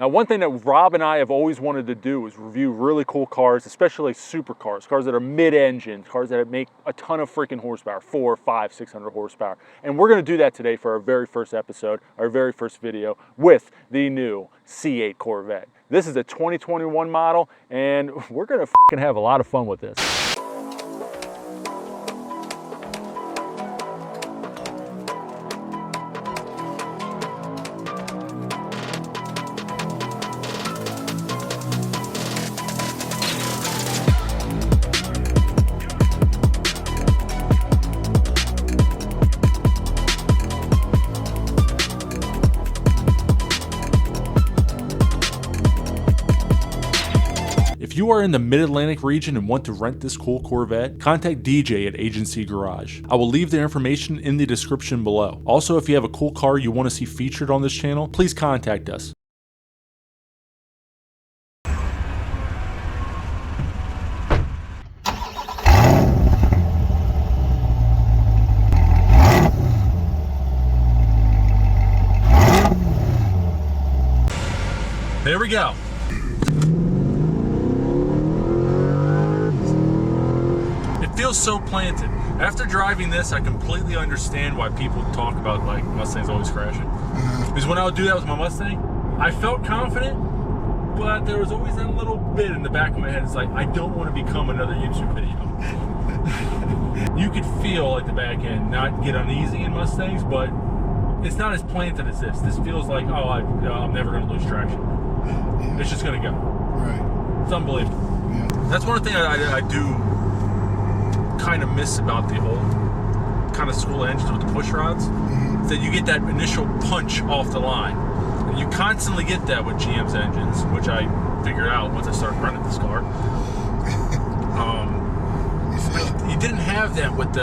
Now, one thing that Rob and I have always wanted to do is review really cool cars, especially supercars, cars that are mid-engine, cars that make a ton of freaking horsepower, 400, 500, 600 horsepower. And we're gonna do that today for our very first episode, our very first video with the new C8 Corvette. This is a 2021 model, and we're gonna freaking have a lot of fun with this. If you are in the Mid-Atlantic region and want to rent this cool Corvette, contact DJ at Agency Garage. I will leave their information in the description below. Also, if you have a cool car you want to see featured on this channel, please contact us. There we go. Feels so planted. After driving this, I completely understand why people talk about like Mustangs always crashing. Because when I would do that with my Mustang, I felt confident, but there was always that little bit in the back of my head. It's like, I don't want to become another YouTube video. You could feel at the back end not get uneasy in Mustangs, but it's not as planted as this. This feels like, oh, I'm never going to lose traction. It's just going to go. Right. It's unbelievable. Yeah. That's one thing I do kind of miss about the old kind of school engines with the push rods, is that you get that initial punch off the line, and you constantly get that with GM's engines, which I figured out once I started running this car. But you didn't have that with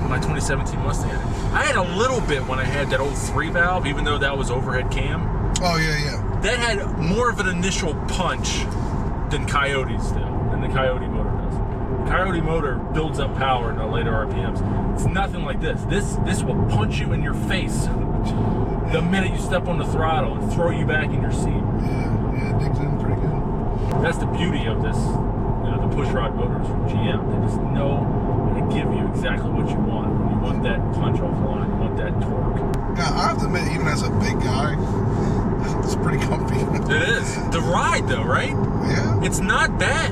my 2017 Mustang. I had a little bit when I had that old 3-valve, even though that was overhead cam. Oh yeah. That had more of an initial punch than Coyotes do, than the Coyote motor does. Coyote motor builds up power in the later RPMs. It's nothing like this. This will punch you in your face the minute you step on the throttle and throw you back in your seat. Yeah, it digs in pretty good. That's the beauty of this, the push rod motors from GM. They just know how to give you exactly what you want. When you want that punch off the line, you want that torque. Yeah, I have to admit, even as a big guy, it's pretty comfy. It is. The ride though, right? Yeah. It's not bad.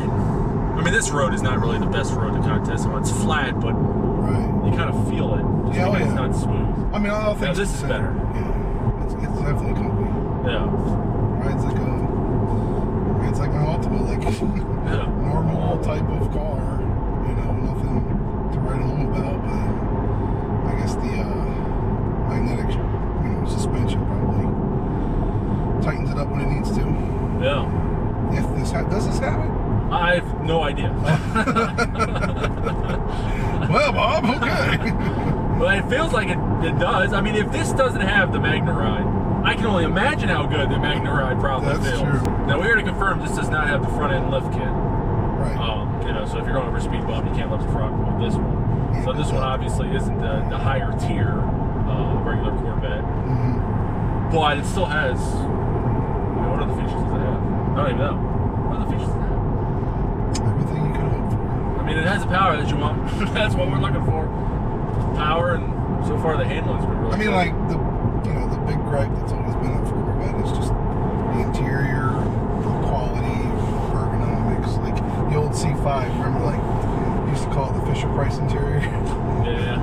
I mean, this road is not really the best road to contest on. It's flat, but you kind of feel it. Just it's not smooth. I mean, I think this is better. Yeah, it's definitely comfy. Yeah. Rides like my Ultima, like normal type of car. Nothing to write home about, but I guess the magnetic, suspension probably tightens it up when it needs to. Yeah. Does this have it? I have no idea. Well, Bob, okay. Well, it feels like it does. I mean, if this doesn't have the Magna Ride, I can only imagine how good the Magna Ride probably feels. True. Now, we already confirmed this does not have the front end lift kit. Right. So if you're going over a speed bump, you can't lift the front on this one. Yeah, so this one obviously isn't the higher tier regular Corvette. But it still has. What other features does it have? I don't even know. What other features does it have? Everything you could hope for. I mean, it has the power that you want. That's what we're looking for. Power, and so far the handling's been really good. Like the big gripe that's always been up for Corvette is just the interior, the quality, ergonomics. Like the old C5, remember, like used to call it the Fisher Price interior. Yeah.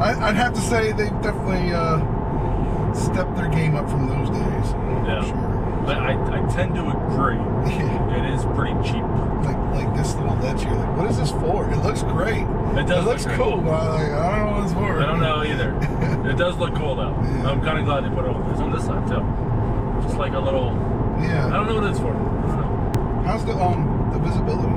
I'd have to say they definitely stepped their game up from those days. Yeah. For sure. I tend to agree. Yeah. It is pretty cheap. Like this little ledge here. Like, what is this for? It looks great. It does. It looks cool. But I don't know what it's for. I don't know either. It does look cool though. Yeah. I'm kind of glad they put it on. It's on this side too. Just like a little. Yeah. I don't know what it's for. I don't know. How's the visibility?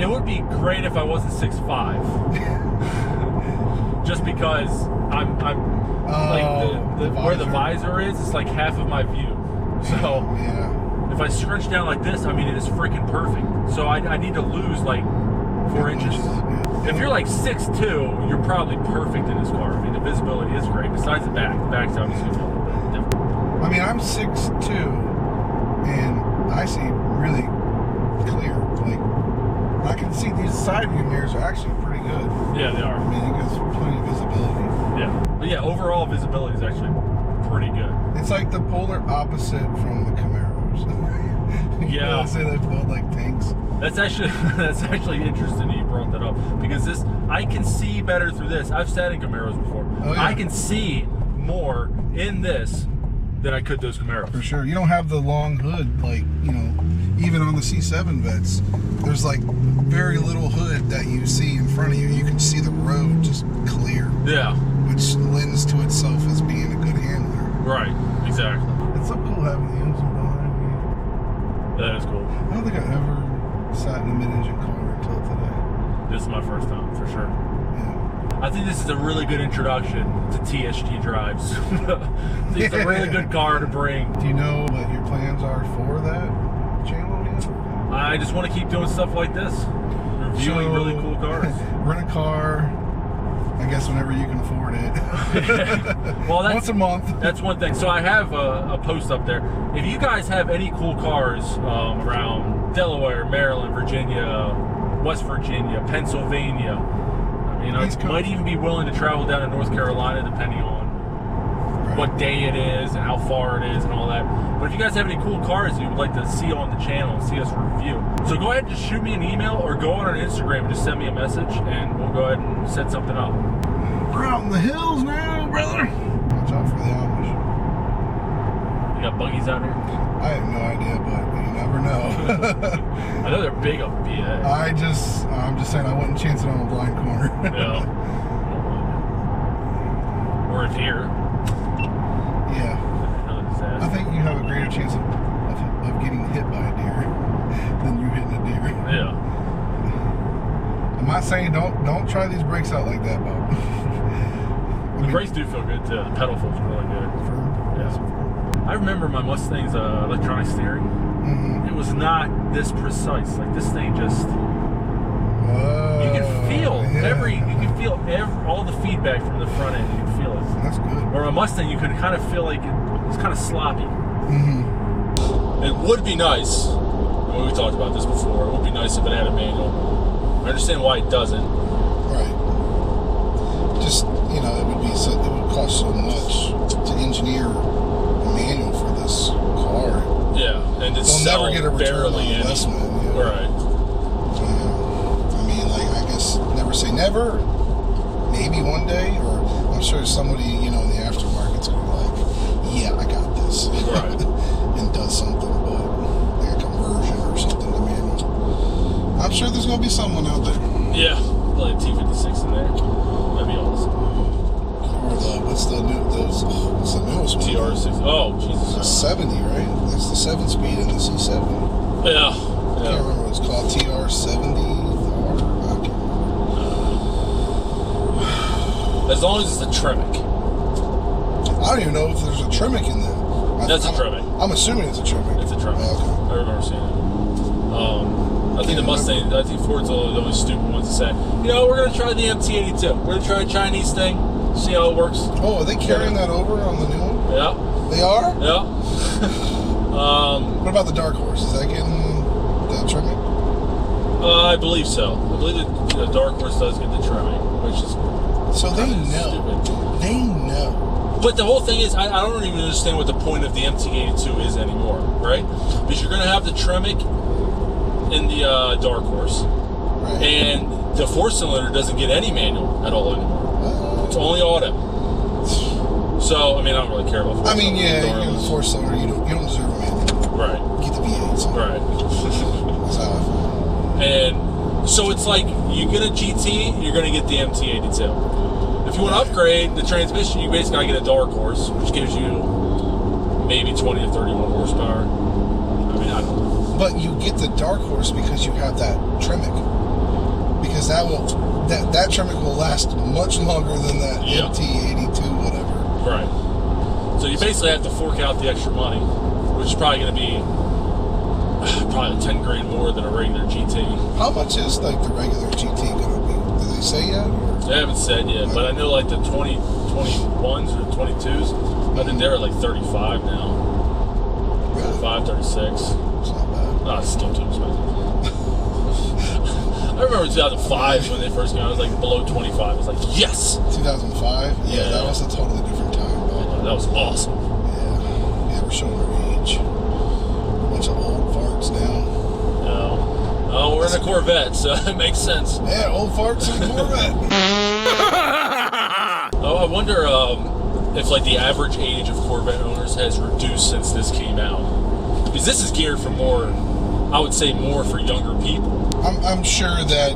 It would be great if I wasn't 6'5". Just because I'm like where the visor is, it's like half of my view. So if I scrunch down like this, I mean, it is freaking perfect. So I need to lose like 4 inches. If you're like 6'2", you're probably perfect in this car. I mean, the visibility is great. Besides the back's obviously a little bit different. I mean, I'm 6'2", and I see really clear. Like, I can see these side view mirrors are actually pretty good. Yeah, they are. I mean, it gives plenty of visibility. Yeah. But yeah, overall visibility is actually pretty good. It's like the polar opposite from the Camaros. Yeah. I say they both like tanks. That's actually interesting that you brought that up, because this, I can see better through this. I've sat in Camaros before. Oh, yeah. I can see more in this than I could those Camaros. For sure. You don't have the long hood, like, you know, even on the C7 Vets, there's like very little hood that you see in front of you. You can see the road just clear. Yeah. Which lends to itself as being a good handler. Right, exactly. It's so cool having the engine behind me. That is cool. I don't think I ever sat in a mid-engine car until today. This is my first time, for sure. Yeah. I think this is a really good introduction to TSGDrives. It's a really good car to bring. Do you know what your plans are for that channel yet? I just want to keep doing stuff like this. Reviewing really cool cars. Rent a car, I guess whenever you can afford it. Well, once a month. That's one thing. So I have a post up there. If you guys have any cool cars around Delaware, Maryland, Virginia, West Virginia, Pennsylvania, I mean, I might even be willing to travel down to North Carolina depending on what day it is and how far it is and all that. But if you guys have any cool cars you would like to see on the channel and see us review, so go ahead and just shoot me an email or go on our Instagram and just send me a message and we'll go ahead and set something up. We're out in the hills now, brother. Watch out for the Amish. You got buggies out here? I have no idea, but you never know. I know they're big up BA. I'm just saying I wouldn't chance it on a blind corner. Yeah. Or a deer. Yeah. I think you have a greater chance of getting hit by a deer than you hitting a deer. Yeah. I'm not saying don't try these brakes out like that, Bob. The brakes do feel good too. The pedal feels really good. Yeah. I remember my Mustang's electronic steering. Mm-hmm. It was not this precise. Like this thing just. You can feel all the feedback from the front end. You can feel it. That's good. Or a Mustang, you could kind of feel like it was kind of sloppy. Mm-hmm. It would be nice. We talked about this before. It would be nice if it had a manual. I understand why it doesn't. Right. Just it would cost so much to engineer a manual for this car. Yeah, and it's never get a return on investment. Yeah. Right. I mean, like, I guess never say never. Maybe one day, or I'm sure somebody in the aftermarket's gonna be like, yeah, I got this, right, and does something, but like a conversion or something to manual. I'm sure there's gonna be someone out there. Yeah, like a T56 in there. That'd be awesome. Or what's the newest one? TR6. Oh, Jesus. It's 70, right? That's the 7-speed in the C7. Yeah. I can't remember what it's called. TR70. As long as it's a Tremec. I don't even know if there's a Tremec in there. That's a Tremec. I'm assuming it's a Tremec. It's a Tremec. Oh, okay. I remember seeing it. I think the Mustang, I think Ford's the only stupid ones to say, we're going to try the MT82. We're going to try a Chinese thing, see how it works. Oh, are they carrying that over on the new one? Yeah. They are? Yeah. What about the Dark Horse? Is that getting the Tremec? I believe so. I believe the Dark Horse does get the Tremec, which is so they know. Stupid. They know. But the whole thing is, I don't even understand what the point of the MT82 is anymore, right? Because you're going to have the Tremec in the Dark Horse, right, and the 4-cylinder doesn't get any manual at all anymore. It's only auto. So, I mean, I don't really care about 4-cylinder. I mean, yeah, you're in the 4-cylinder. You don't deserve a manual. Right. Get the V8. So. Right. That's how I feel. And so it's like, you get a GT, you're going to get the MT82. If you want to upgrade the transmission, you basically got to get a Dark Horse, which gives you maybe 20 to 31 horsepower. I mean, I don't know. But you get the Dark Horse because you have that Tremec. Because that Tremec will last much longer than that MT82, whatever. Right. So you basically have to fork out the extra money, which is probably going to be probably 10 grand more than a regular GT. How much is like the regular GT going to be? Did they say yet? Or? They haven't said yet, but I know like the 2021s or 22s, I think they're at like 35 now. 35, 36. It's not bad. No, it's still too expensive. I remember 2005 when they first came out. I was like below 25. I was like, yes. 2005. Yeah, that was a totally different time. But that was awesome. Yeah, we're showing our age. A bunch of old farts now. No. Oh, we're in a Corvette, so it makes sense. Yeah, old farts in a Corvette. Oh, I wonder if like the average age of Corvette owners has reduced since this came out. Because this is geared for more, I would say more for younger people. I'm sure that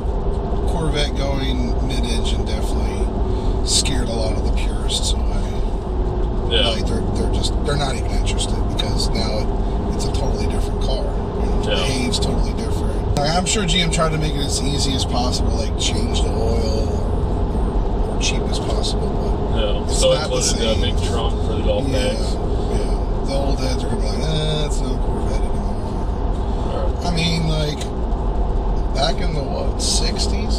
Corvette going mid-engine definitely scared a lot of the purists away. Yeah. Like they're not even interested because now it's a totally different car. It behaves totally different. I'm sure GM tried to make it as easy as possible, like change the oil or cheap as possible. But it's so not included the big trunk for the golf bags. Yeah. The old heads are gonna be like, it's not a Corvette anymore. Right. I mean, like back in the 60s,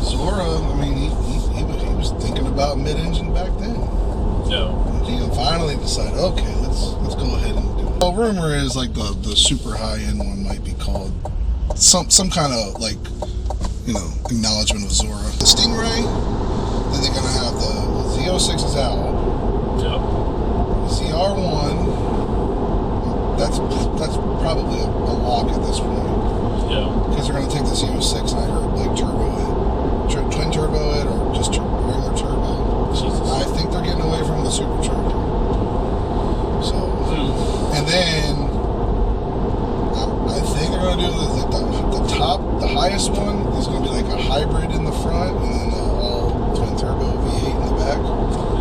Zora. I mean, he was thinking about mid-engine back then. Yeah. And GM finally decided, okay, let's go ahead and do it. Well, rumor is like the super high-end one might be called some kind of like acknowledgement of Zora. The Stingray. Then they're gonna have the Z06 is out. Yep. ZR1. That's probably a lock at this point. Yeah. Because they're gonna take the Z06 and I heard like turbo it, twin turbo it, or just regular turbo. Jesus. I think they're getting away from the supercharger. So, and then I think they're gonna do the highest one is gonna be like a hybrid in the front, and then all twin turbo V8 in the back.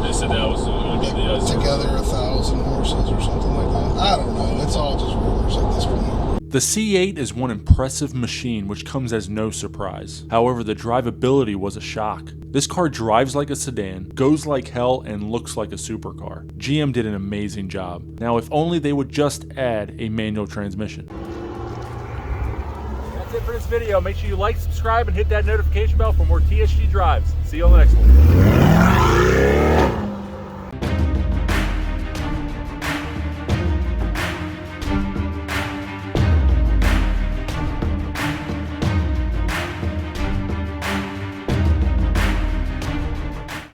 They said that was going to be the together 1,000 horses or something like that. I don't know. It's all just rumors at this point. The C8 is one impressive machine which comes as no surprise. However, the drivability was a shock. This car drives like a sedan, goes like hell, and looks like a supercar. GM did an amazing job. Now, if only they would just add a manual transmission. That's it for this video. Make sure you like, subscribe, and hit that notification bell for more TSG drives. See you on the next one.